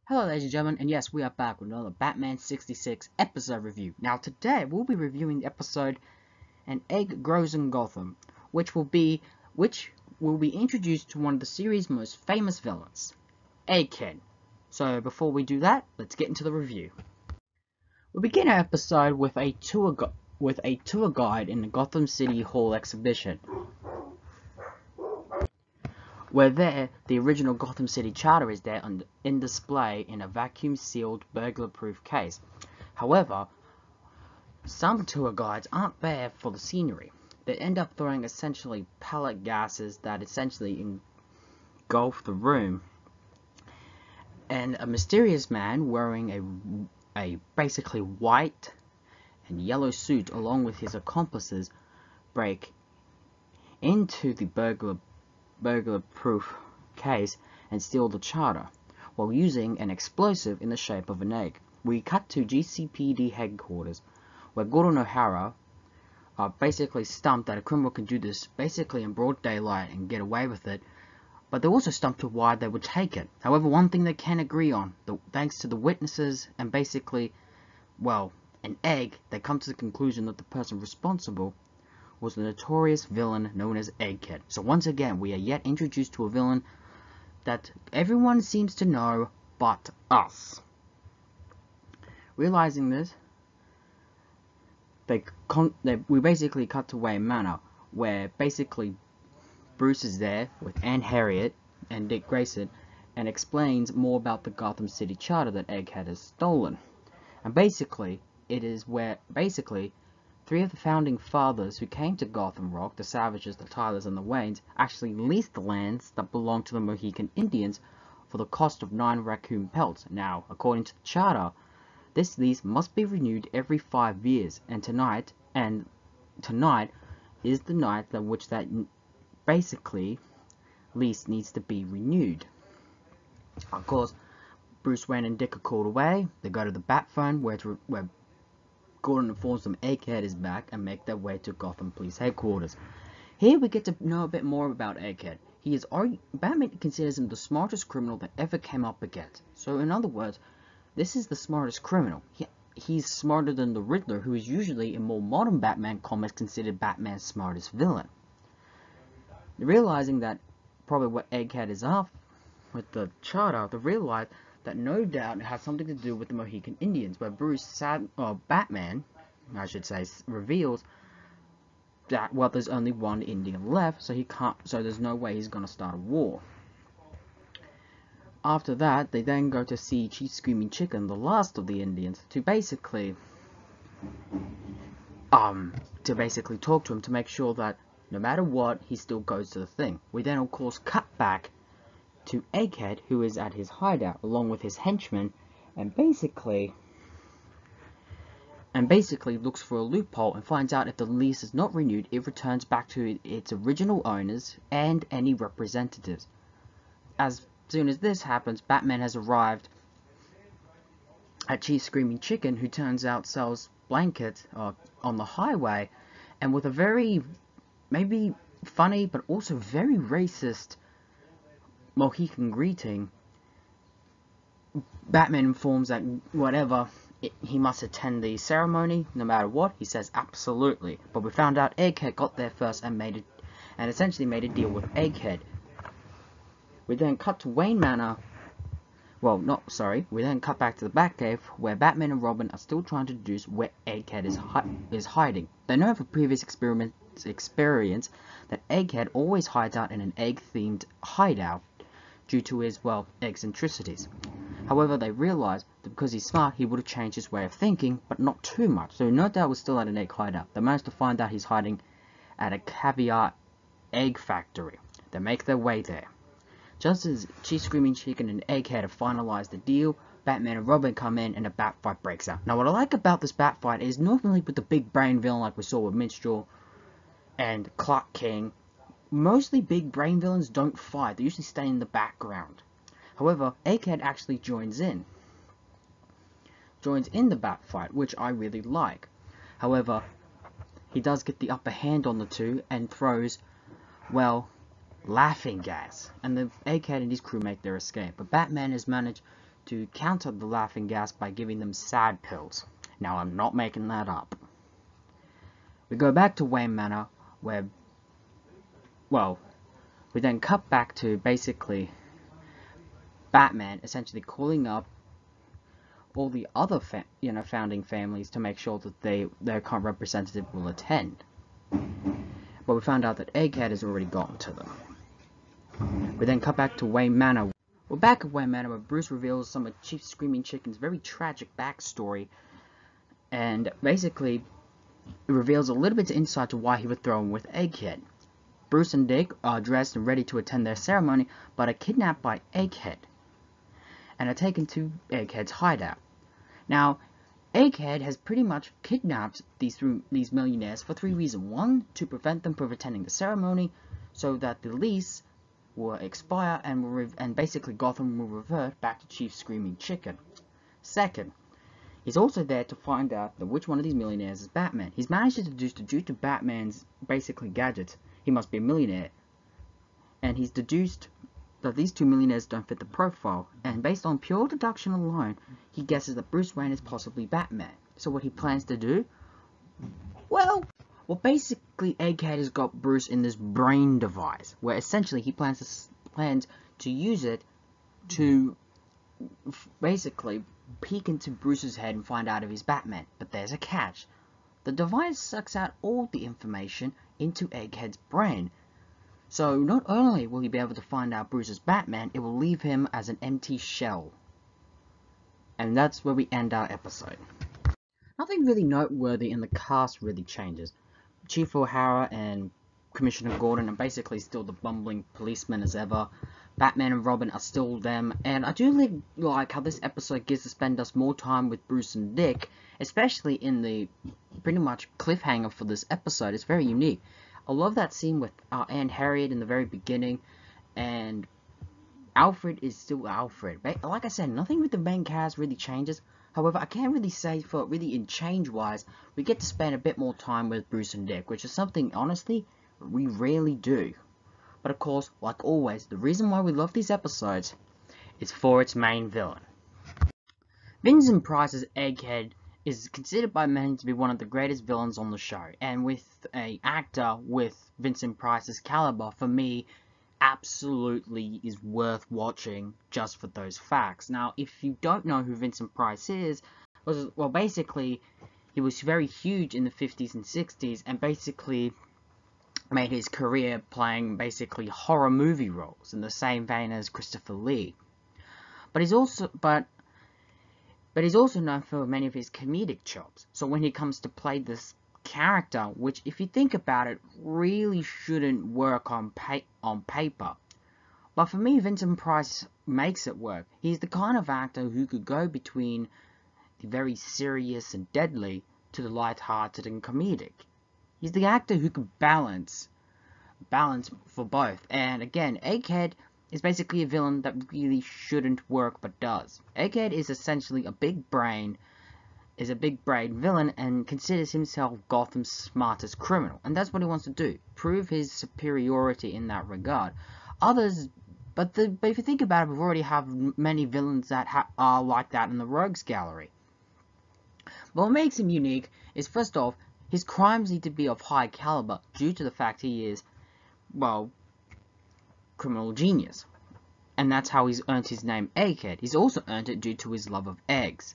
Hello ladies and gentlemen, and yes, we are back with another Batman 66 episode review. Now today, we'll be reviewing the episode An Egg Grows in Gotham, which will be introduced to one of the series' most famous villains, Egghead. So before we do that, let's get into the review. We begin our episode with a tour guide in the Gotham City Hall exhibition, where the original Gotham City Charter is there in display in a vacuum-sealed burglar-proof case. However, some tour guides aren't there for the scenery. They end up throwing essentially pellet gases that essentially engulf the room, and a mysterious man wearing a basically white and yellow suit along with his accomplices break into the burglar-proof case and steal the charter, while using an explosive in the shape of an egg. We cut to GCPD headquarters, where Gordon O'Hara are basically stumped that a criminal can do this basically in broad daylight and get away with it, but they're also stumped to why they would take it. However, one thing they can agree on, thanks to the witnesses and basically, well, an egg, they come to the conclusion that the person responsible was the notorious villain known as Egghead. So once again, we are yet introduced to a villain that everyone seems to know but us. Realizing this, we basically cut to Wayne Manor, where basically Bruce is there with Anne Harriet and Dick Grayson and explains more about the Gotham City Charter that Egghead has stolen. And basically, it is where three of the founding fathers who came to Gotham Rock, the Savages, the Tylers, and the Waynes, actually leased the lands that belonged to the Mohican Indians for the cost of 9 raccoon pelts. Now, according to the charter, this lease must be renewed every 5 years, and tonight is the night at which that basically lease needs to be renewed. Of course, Bruce Wayne and Dick are called away. They go to the Bat Phone, where Gordon informs them Egghead is back, and make their way to Gotham Police Headquarters. Here we get to know a bit more about Egghead. Batman considers him the smartest criminal that ever came up against. So in other words, this is the smartest criminal. He's smarter than the Riddler, who is usually in more modern Batman comics considered Batman's smartest villain. Realizing that probably what Egghead is after with the charter, they realize that no doubt it has something to do with the Mohican Indians, where Batman, I should say, reveals that, well, there's only one Indian left, so there's no way he's gonna start a war. After that, they then go to see Chief Screaming Chicken, the last of the Indians, to basically talk to him to make sure that no matter what, he still goes to the thing. We then, of course, cut back to Egghead, who is at his hideout, along with his henchmen, and basically looks for a loophole and finds out if the lease is not renewed, it returns back to its original owners and any representatives. As soon as this happens, Batman has arrived at Chief Screaming Chicken, who turns out sells blankets on the highway, and with a very, maybe funny, but also very racist Mohican greeting, Batman informs that he must attend the ceremony no matter what. He says absolutely, but we found out Egghead got there first and essentially made a deal with Egghead. We then cut to Wayne Manor. We then cut back to the Batcave, where Batman and Robin are still trying to deduce where Egghead is hiding. They know from previous experience that Egghead always hides out in an egg-themed hideout due to his, eccentricities. However, they realize that because he's smart, he would have changed his way of thinking, but not too much. So no doubt was still at an egg hideout. They managed to find out he's hiding at a caviar egg factory. They make their way there. Just as Chief Screaming Chicken and Egghead have finalized the deal, Batman and Robin come in and a bat fight breaks out. Now what I like about this bat fight is normally with the big brain villain like we saw with Minstrel and Clark King, mostly big brain villains don't fight. They usually stay in the background. However, Egghead actually joins in the bat fight, which I really like. However, he does get the upper hand on the two and throws, laughing gas, and the Egghead and his crew make their escape. But Batman has managed to counter the laughing gas by giving them sad pills. Now, I'm not making that up. We go back to Wayne Manor, where, well, we then cut back to basically Batman essentially calling up all the other founding families to make sure that their current representative will attend. But we found out that Egghead has already gotten to them. We then cut back to Wayne Manor. We're back at Wayne Manor where Bruce reveals some of Chief Screaming Chicken's very tragic backstory, and basically it reveals a little bit of insight to why he would throw him with Egghead. Bruce and Dick are dressed and ready to attend their ceremony, but are kidnapped by Egghead and are taken to Egghead's hideout. Now, Egghead has pretty much kidnapped these millionaires for 3 reasons. 1, to prevent them from attending the ceremony, so that the lease will expire and basically Gotham will revert back to Chief Screaming Chicken. 2nd, he's also there to find out that which one of these millionaires is Batman. He's managed to deduce that due to Batman's basically gadgets, he must be a millionaire. And he's deduced that these 2 millionaires don't fit the profile, and based on pure deduction alone, he guesses that Bruce Wayne is possibly Batman. So what he plans to do? Well, basically Egghead has got Bruce in this brain device, where essentially he plans to use it to basically peek into Bruce's head and find out if he's Batman. But there's a catch. The device sucks out all the information into Egghead's brain. So not only will he be able to find out Bruce is Batman, it will leave him as an empty shell. And that's where we end our episode. Nothing really noteworthy in the cast really changes. Chief O'Hara and Commissioner Gordon are basically still the bumbling policemen as ever. Batman and Robin are still them, and I do like how this episode gets to spend us more time with Bruce and Dick, especially in the pretty much cliffhanger for this episode. It's very unique. I love that scene with Aunt Harriet in the very beginning, and Alfred is still Alfred. Like I said, nothing with the main cast really changes. However, I can't really say for really in change-wise, we get to spend a bit more time with Bruce and Dick, which is something, honestly, we rarely do. But of course, like always, the reason why we love these episodes is for its main villain. Vincent Price's Egghead is considered by many to be one of the greatest villains on the show, and with an actor with Vincent Price's caliber, for me, absolutely is worth watching just for those facts. Now, if you don't know who Vincent Price is, well, basically, he was very huge in the 50s and 60s, and basically made his career playing basically horror movie roles in the same vein as Christopher Lee. But he's also known for many of his comedic chops. So when he comes to play this character, which if you think about it, really shouldn't work on paper. But for me, Vincent Price makes it work. He's the kind of actor who could go between the very serious and deadly to the light-hearted and comedic. He's the actor who could balance for both. And again, Egghead is basically a villain that really shouldn't work but does. Egghead is essentially a big brain villain and considers himself Gotham's smartest criminal. And that's what he wants to do, prove his superiority in that regard. But if you think about it, we've already have many villains that are like that in the Rogues Gallery. But what makes him unique is, first off, his crimes need to be of high caliber due to the fact he is, well, criminal genius. And that's how he's earned his name Egghead. He's also earned it due to his love of eggs.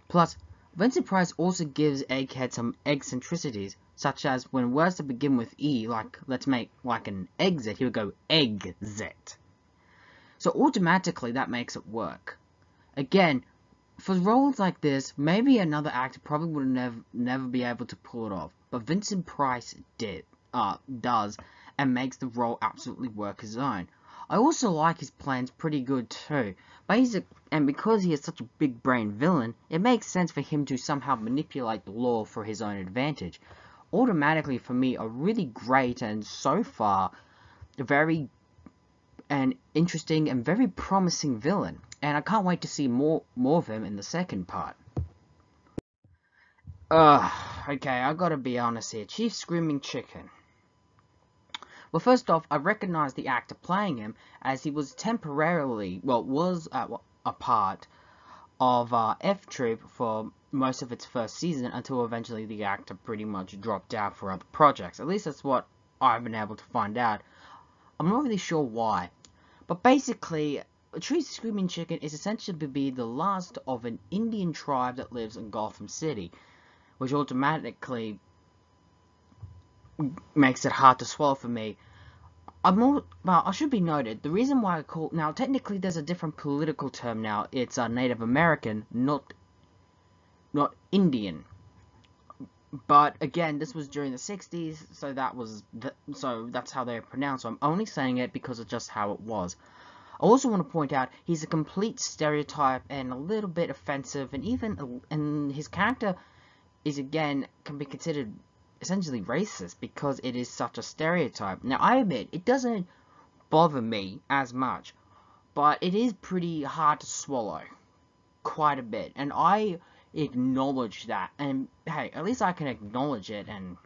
Plus, Vincent Price also gives Egghead some eccentricities, such as when words that begin with E, like let's make like an exit, he would go exit. So automatically that makes it work. Again, for roles like this, maybe another actor probably would never be able to pull it off, but Vincent Price does, and makes the role absolutely work his own. I also like his plans pretty good too. And because he is such a big brain villain, it makes sense for him to somehow manipulate the law for his own advantage. Automatically, for me, a really great and so far very interesting and very promising villain. And I can't wait to see more of him in the second part. Okay, I gotta be honest here. Chief Screaming Chicken. Well, first off, I recognize the actor playing him, as he was temporarily, was a part of F Troop for most of its first season, until eventually the actor pretty much dropped out for other projects. At least that's what I've been able to find out. I'm not really sure why, but basically, Tree's Screaming Chicken is essentially to be the last of an Indian tribe that lives in Gotham City, which automatically makes it hard to swallow for me. Well, I should be noted, the reason why I call... Now, technically, there's a different political term now. It's Native American, not Indian. But, again, this was during the 60s, so that's how they're pronounced. So I'm only saying it because of just how it was. I also want to point out, he's a complete stereotype and a little bit offensive, and his character is, again, can be considered essentially racist because it is such a stereotype. Now, I admit, it doesn't bother me as much, but it is pretty hard to swallow. Quite a bit. And I acknowledge that. And, hey, at least I can acknowledge it and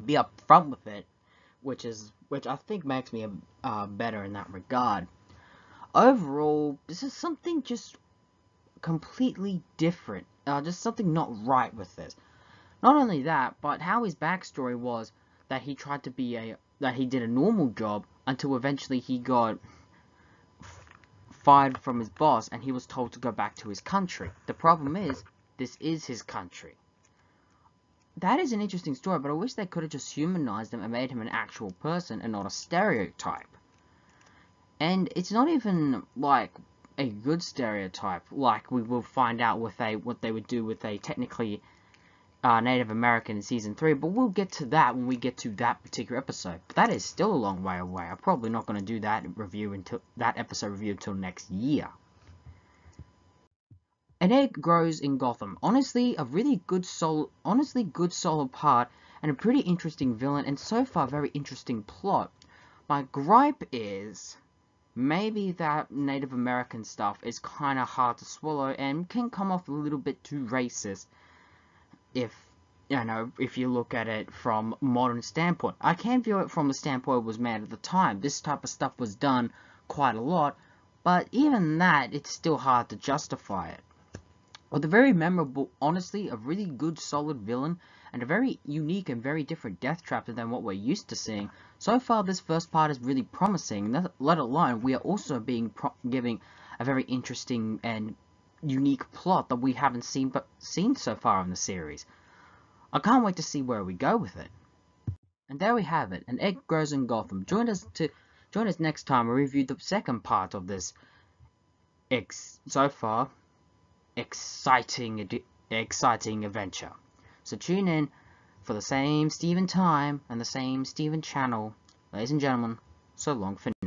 be upfront with it, which I think makes me better in that regard. Overall, this is something just completely different. Just something not right with this. Not only that, but how his backstory was that he tried to be that he did a normal job until eventually he got fired from his boss and he was told to go back to his country. The problem is, this is his country. That is an interesting story, but I wish they could have just humanized him and made him an actual person and not a stereotype. And it's not even like a good stereotype, like we will find out with what they would do with a technically Native American in Season 3, but we'll get to that when we get to that particular episode. But that is still a long way away. I'm probably not going to do that episode review until next year. An egg grows in Gotham. Honestly, a really good solid part, and a pretty interesting villain, and so far very interesting plot. My gripe is maybe that Native American stuff is kind of hard to swallow and can come off a little bit too racist. If you look at it from a modern standpoint. I can view it from the standpoint it was made at the time. This type of stuff was done quite a lot, but even that, it's still hard to justify it. With a very memorable, honestly, a really good, solid villain, and a very unique and very different death trap than what we're used to seeing, so far this first part is really promising, let alone we are also being giving a very interesting and unique plot that we haven't seen so far in the series. I can't wait to see where we go with it. And there we have it, An Egg Grows in Gotham. Join us next time we review the second part of this so far exciting adventure. So tune in for the same Steven time and the same Steven channel. Ladies and gentlemen, so long for now.